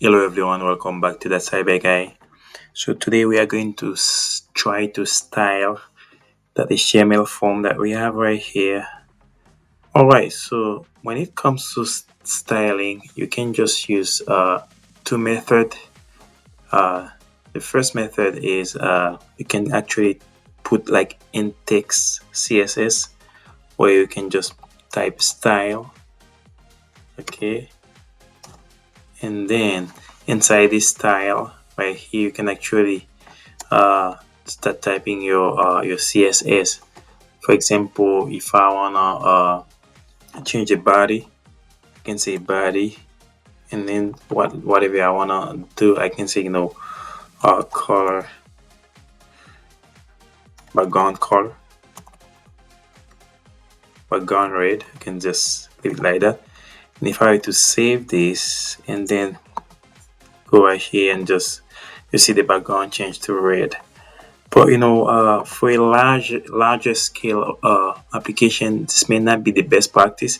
Hello everyone, welcome back to the Cyber Guy. So today we are going to try to style that HTML form that we have right here. Alright, so when it comes to styling, you can just use two methods. The first method is you can actually put like in text CSS, where you can just type style, okay, and then inside this style right here you can actually start typing your CSS. For example, if I wanna change the body, I can say body, and then whatever I wanna do, I can say color, background color, background red. I can just leave it like that. And if I were to save this and then go right here and just you see the background change to red. But for a larger scale application, this may not be the best practice.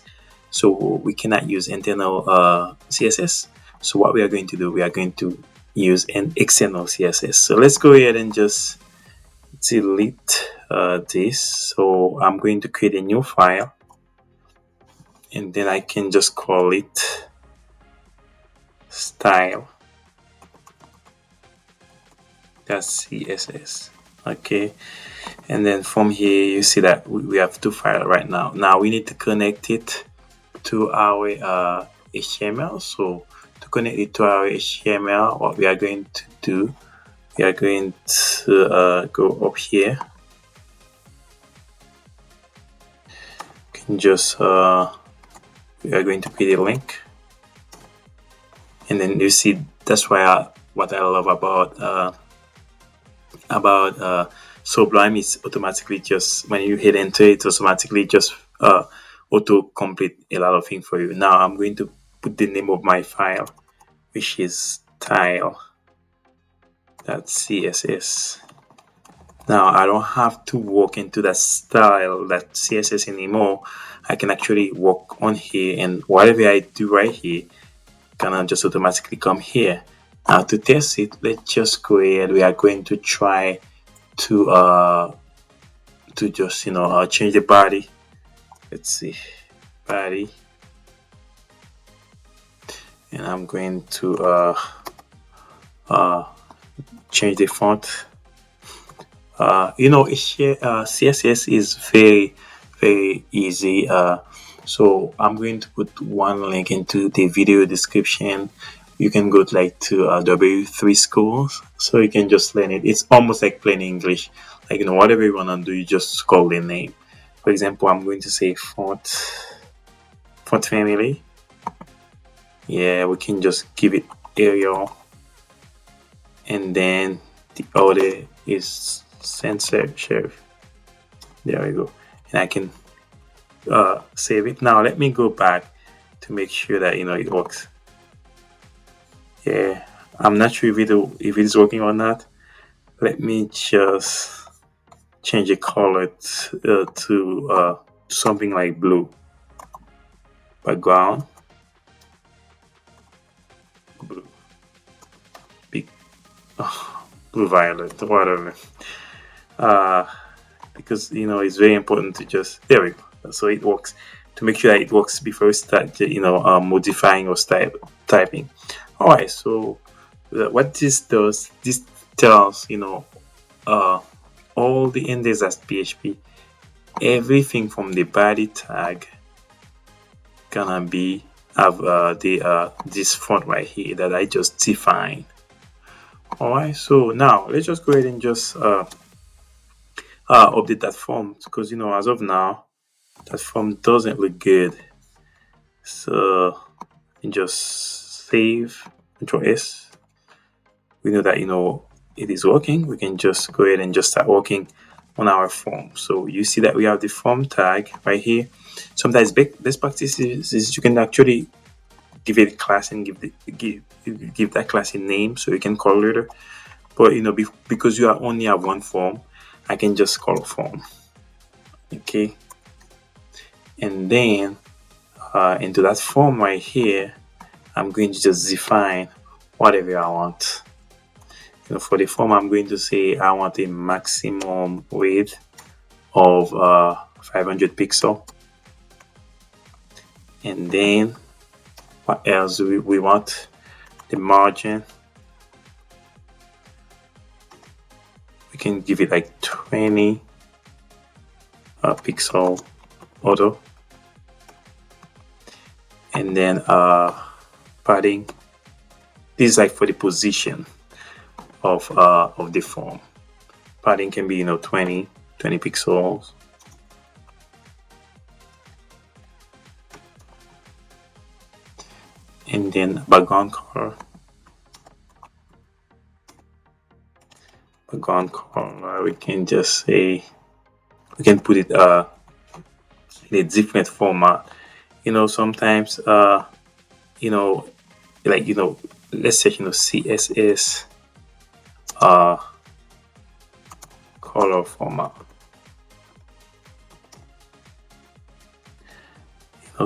So we cannot use internal CSS. So what we are going to do, we are going to use an external CSS. So let's go ahead and just delete this. So I'm going to create a new file, and then I can just call it style. That's CSS. Okay, and then from here you see that we have two files right now. We need to connect it to our HTML. So to connect it to our HTML, what we are going to do, we are going to go up here. You can just we are going to create a link, and then you see that's why what I love about Sublime is automatically just when you hit enter, it automatically just auto complete a lot of things for you. Now I'm going to put the name of my file, which is style.css. Now I don't have to walk into that style.css anymore. I can actually walk on here, and whatever I do right here gonna just automatically come here. Now to test it, let's just go ahead. We are going to try to just change the body. Let's see, body, and I'm going to change the font. CSS is very easy. So I'm going to put one link into the video description. You can go to W3 schools, so you can just learn it. It's almost like plain English. Like whatever you wanna do, you just call the name. For example, I'm going to say font family. Yeah, we can just give it Arial, and then the other is censorship. There we go, and I can save it. Now let me go back to make sure that it works. Yeah, I'm not sure if it's working or not. Let me just change the color to something like blue. Background blue, big blue violet, whatever. Because it's very important to just there we go. So it works. To make sure that it works before we start modifying or typing. All right, so what this does, this tells all the index.php, everything from the body tag gonna be have this font right here that I just defined. All right, so now let's just go ahead and just update that form, because as of now that form doesn't look good. So just save, Control S. We know that it is working. We can just go ahead and just start working on our form. So you see that we have the form tag right here. Sometimes best practice is you can actually give it a class and give that class a name, so you can call it later. But because you only have one form, I can just call form. Okay, and then into that form right here, I'm going to just define whatever I want. For the form, I'm going to say I want a maximum width of 500 pixel. And then what else do we want? The margin. We can give it like 20 pixel auto. And then padding. This is like for the position of the form. Padding can be 20 pixels. And then background color. Background color, we can just say, we can put it in a different format. Sometimes like let's say CSS color format.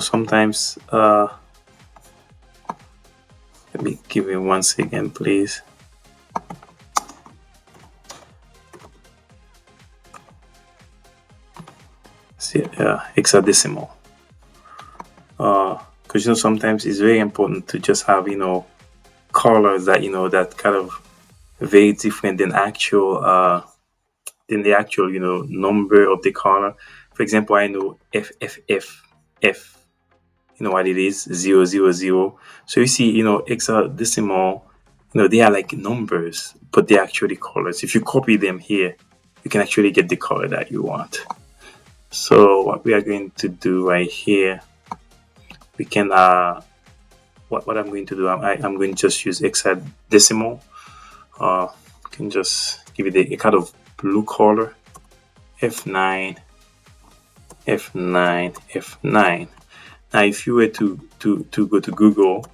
Sometimes let me give it 1 second, please. See, hexadecimal. Because sometimes it's very important to just have colors that that kind of very different than actual than the actual number of the color. For example, I know F. You know what it is? 000. So you see, hexadecimal. They are like numbers, but they're actually colors. If you copy them here, you can actually get the color that you want. So what we are going to do right here, we can what I'm going to do, I'm going to just use hexadecimal. Can just give it a kind of blue color. F9. Now if you were to go to Google,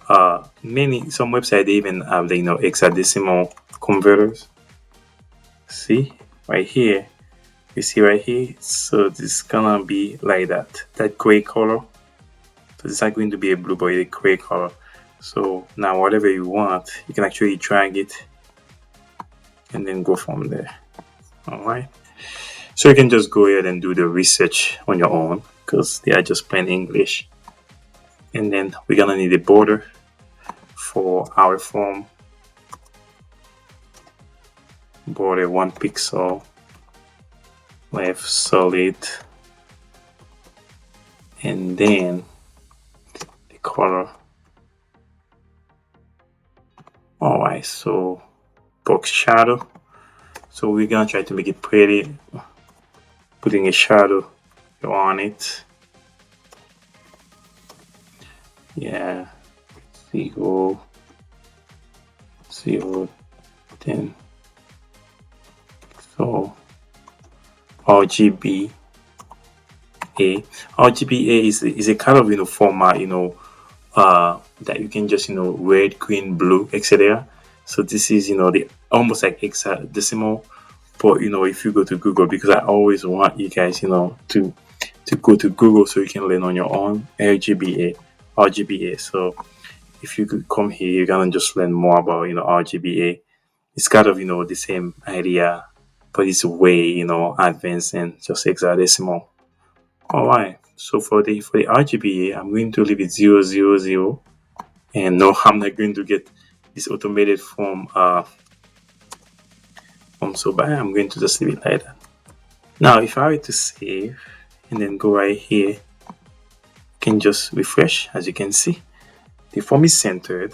some websites they even have the hexadecimal converters. See right here, you see right here. So this is gonna be like that gray color. So this is not going to be a blue but a gray color. So now whatever you want, you can actually drag it and then go from there. All right. So you can just go ahead and do the research on your own because they are just plain English. And then we're gonna need a border for our form. Border 1 pixel, left solid, and then the color. Alright, so box shadow. So we're gonna try to make it pretty, putting a shadow on it. Yeah, 0, 10. So RGBA. RGBA is a kind of format that you can just red, green, blue, etc. So this is the almost like hexadecimal, but if you go to Google, because I always want you guys to go to Google so you can learn on your own. RGBA. So if you could come here, you're gonna just learn more about RGBA. It's kind of the same idea, but it's way advanced and just hexadecimal. All right. So for the RGBA, I'm going to leave it 000, and no, I'm not going to get this automated form so by I'm going to just leave it like that. Now if I were to save and then go right here, you can just refresh. As you can see, the form is centered,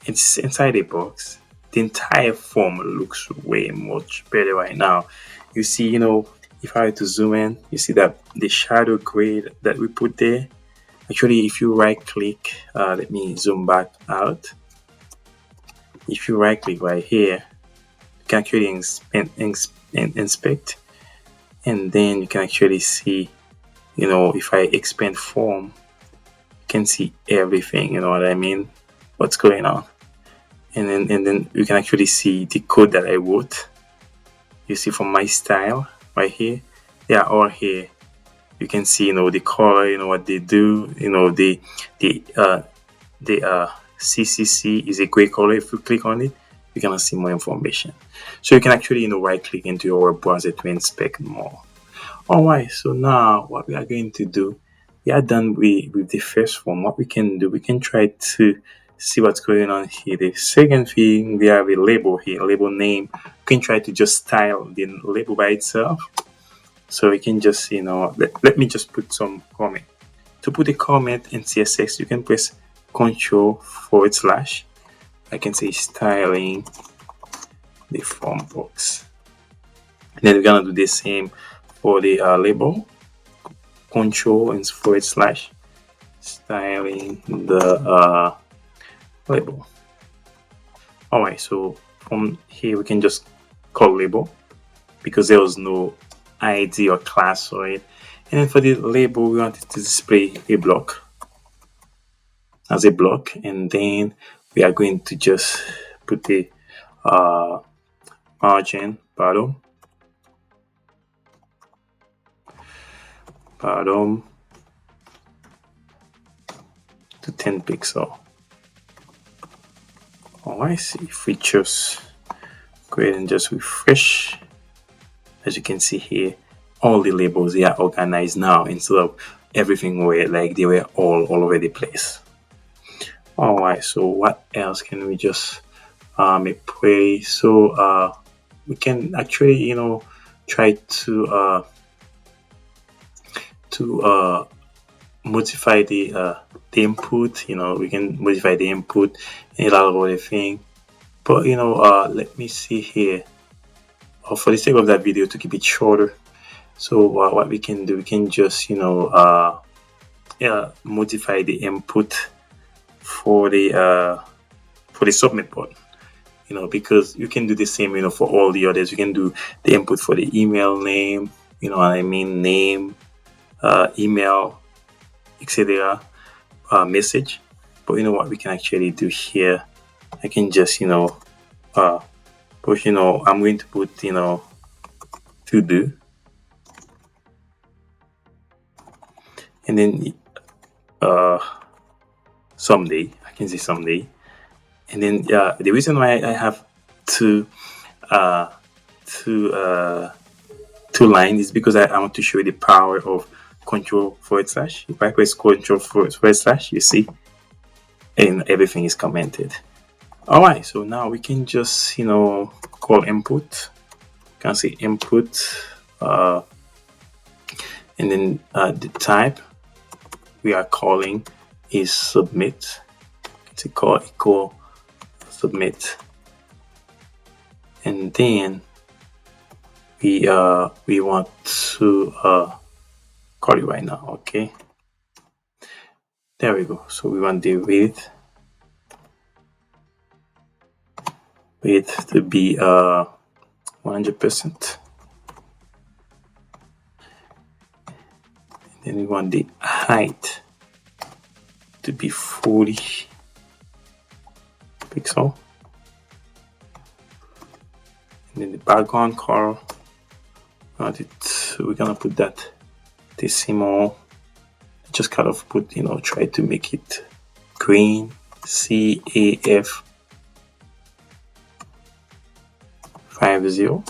it's inside a box. The entire form looks way much better right now. You see, if I were to zoom in, you see that the shadow gray that we put there. Actually, if you right click, let me zoom back out. If you right click right here, you can actually inspect, and then you can actually see, if I expand form, you can see everything. You know what I mean? What's going on? And then you can actually see the code that I wrote. You see from my style right here, they are all here. You can see the color, what they do, CCC is a gray color. If you click on it, you're gonna see more information. So you can actually right click into your web browser to inspect more. Alright, so now what we are going to do, we are done with the first form. What we can do, we can try to see what's going on here. The second thing, we have a label here, label name. You can try to just style the label by itself. So we can just, let me just put some comment. To put a comment in CSS, you can press Ctrl/. I can say styling the form box. And then we're gonna do the same for the label. Ctrl/, styling the label. Alright, so from here we can just call label because there was no ID or class for it. And then for the label, we want it to display a block as a block, and then we are going to just put the margin bottom to 10 pixel. Alright, see if we just go ahead and just refresh. As you can see here, all the labels, they are organized now instead of everything where like they were all over the place. Alright, so what else can we just play? So we can actually try to modify the input. We can modify the input and a lot of other things, but let me see here, for the sake of that video, to keep it shorter. So what we can do, we can just modify the input for the submit button, because you can do the same for all the others. You can do the input for the email name, name, email, etc., message. But what we can actually do here, I can just push, I'm going to put to do, and then someday, I can say someday. And then the reason why I have two lines is because I want to show you the power of Ctrl/. If I press Ctrl/, you see, and everything is commented. Alright, so now we can just call input. You can say input, and then the type we are calling is submit. It's equal submit, and then we want to call it right now. Okay, there we go. So we want the width to be 100%. Then we want the height to be 40 pixel. And then the background color, we're gonna put that decimal. Just kind of put, try to make it green, CAF 50.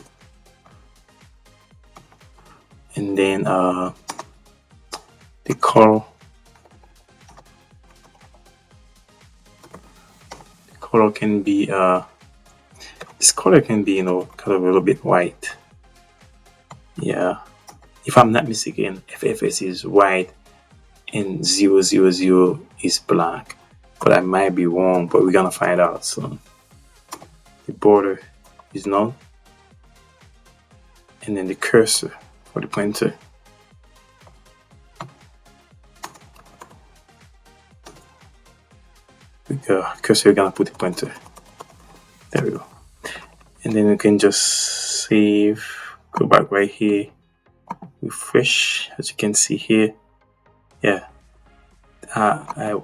And then the color can be this color can be kind of a little bit white. Yeah, if I'm not mistaken, FFS is white and 000 is black, but I might be wrong, but we're gonna find out soon. The border is none, and then the cursor for the pointer, cursor, we're gonna put the pointer. There we go. And then we can just save, go back right here, refresh. As you can see here, yeah, I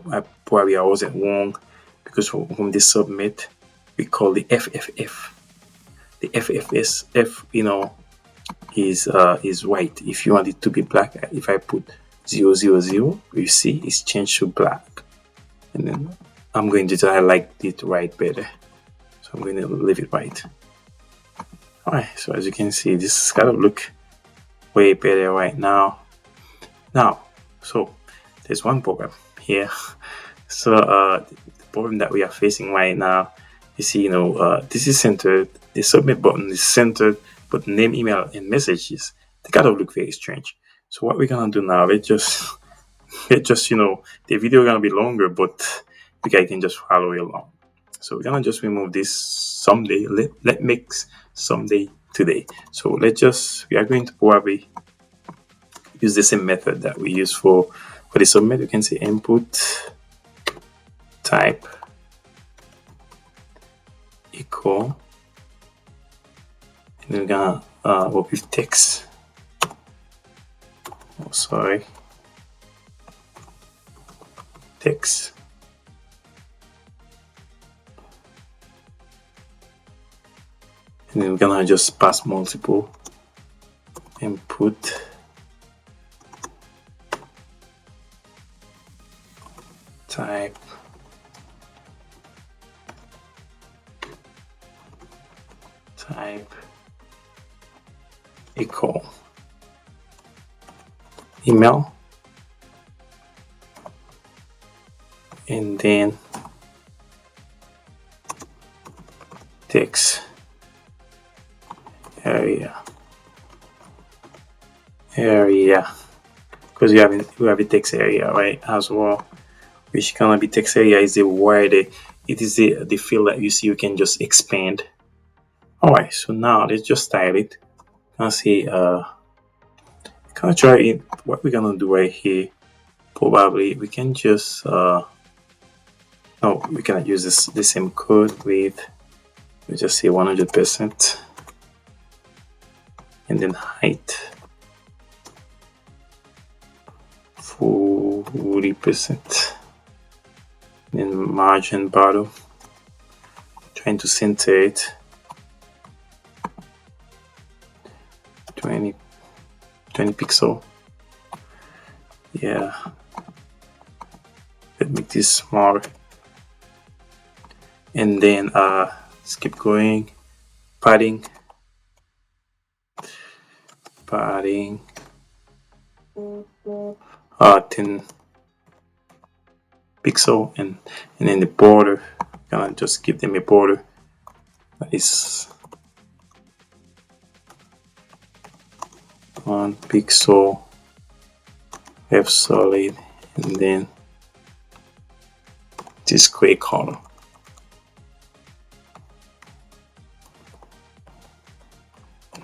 wasn't wrong, because from the submit we call the FFF. The FFS is white. If you want it to be black, if I put 000, you see it's changed to black. And then I'm going to try like it right better. So I'm going to leave it right. Alright, so as you can see, this is kind of look way better right now. So there's one problem here. So the problem that we are facing right now, you see, this is centered. The submit button is centered, but name, email, and messages, they kind of look very strange. So what we're gonna do now, the video gonna be longer, but you guys can just follow along. So we're gonna just remove this someday. Let mix someday today. So we are going to probably use the same method that we use for the submit. You can say input type equal, and we're gonna work with text. Oh, sorry, text. And then we're gonna just pass multiple input type equal email, and then text area, because we have a text area, right, as well, which gonna be text area is the word. It is the field that you see you can just expand. Alright, so now let's just style it. Gonna say gonna try it. What we're gonna do right here, probably we can just no, we cannot use the same code with, we just say 100%, and then height 40%, then margin bottom, trying to center it 20 pixel. Yeah, let's make this smaller, and then let's keep going. Padding 10 pixel, and then the border, gonna just give them a border that is 1 pixel, F solid, and then this gray color.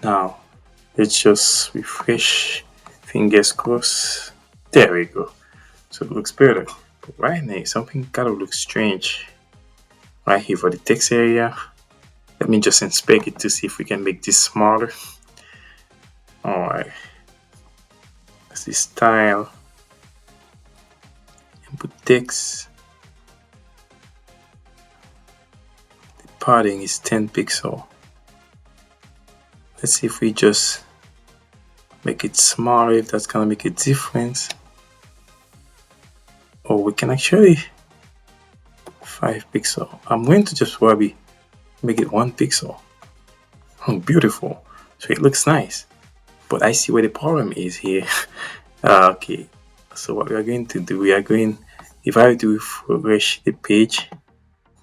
Now let's just refresh, fingers crossed. There we go. So it looks better. But right now something kind of looks strange right here for the text area. Let me just inspect it to see if we can make this smaller. Alright, that's the style, input text, the padding is 10 pixel. Let's see if we just make it smaller, if that's gonna make a difference. Or we can actually 5 pixel. I'm going to just probably make it 1 pixel. Oh, beautiful. So it looks nice, but I see where the problem is here. Okay, so what we are going to do, if I do refresh the page,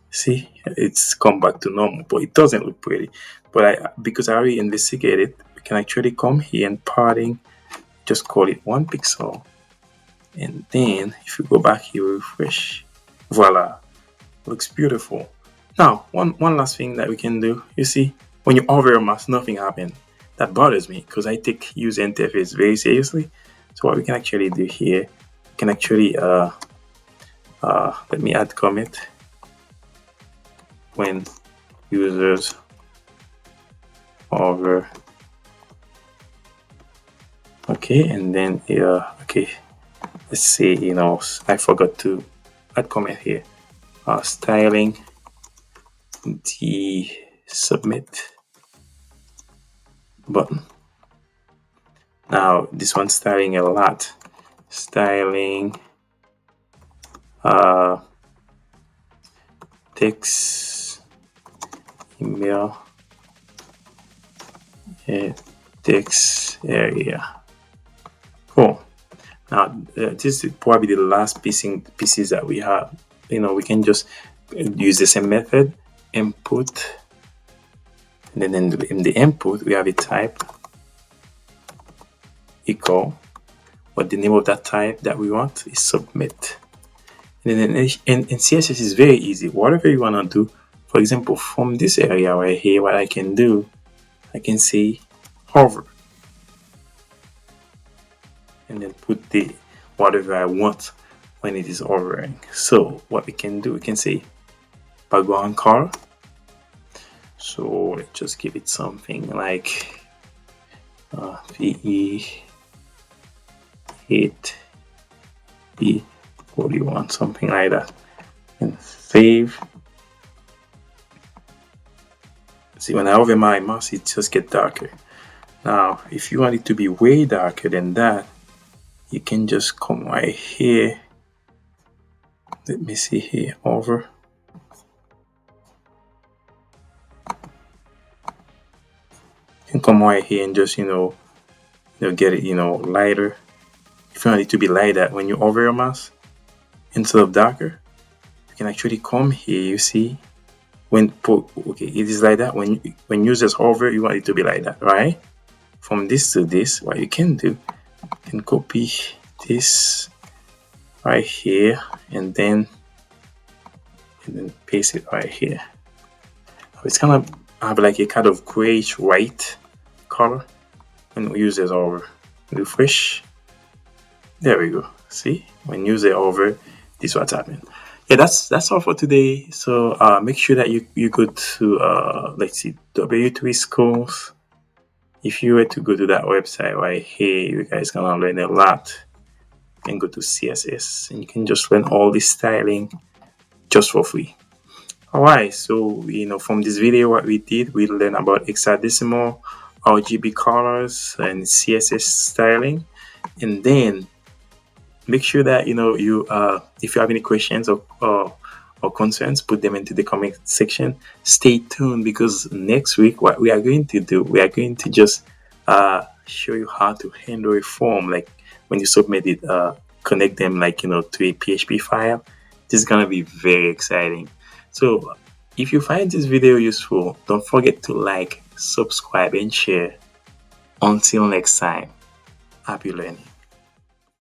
see, it's come back to normal, but it doesn't look pretty. But because I already investigated, we can actually come here and padding, just call it 1 pixel, and then if you go back here, refresh, voila, looks beautiful. Now one last thing that we can do, you see, when you hover a mouse, nothing happens. That bothers me because I take user interface very seriously. So what we can actually do here, we can actually let me add comment when users hover. Okay, and then okay, let's see, I forgot to add comment here. Styling the submit button. Now this one's styling a lot. Styling text email and text area. Cool. Now this is probably the last pieces that we have. We can just use the same method, input, and then in the input we have a type equal what the name of that type that we want is submit. And then in CSS is very easy. Whatever you want to do, for example, from this area right here, what I can do, I can say hover and then put the whatever I want when it is hovering. So what we can do, we can say background color. So let's just give it something like VE8E41, something like that, and save. See, when I hover my mouse, it just gets darker. Now, if you want it to be way darker than that, you can just come right here. Let me see here, over. You can come right here and just, get it, lighter. If you want it to be lighter, when you hover your mouse, instead of darker, you can actually come here, you see, okay, it is like that. When users hover, you want it to be like that, right? From this to this, what you can do, you can copy this right here and then paste it right here. It's gonna have like a kind of grayish white color when users hover. Refresh. There we go. See, when user hover, this is what's happening. Yeah, that's all for today. So make sure that you go to let's see, W3 Schools. If you were to go to that website right here, you guys gonna learn a lot. And go to CSS and you can just learn all this styling just for free. Alright, so from this video what we did, we learned about hexadecimal, RGB colors, and CSS styling. And then make sure that you if you have any questions or concerns, put them into the comment section. Stay tuned, because next week what we are going to do, we are going to just show you how to handle a form, like when you submit it, connect them like to a PHP file. This is gonna be very exciting. So if you find this video useful, don't forget to like, subscribe, and share. Until next time, happy learning.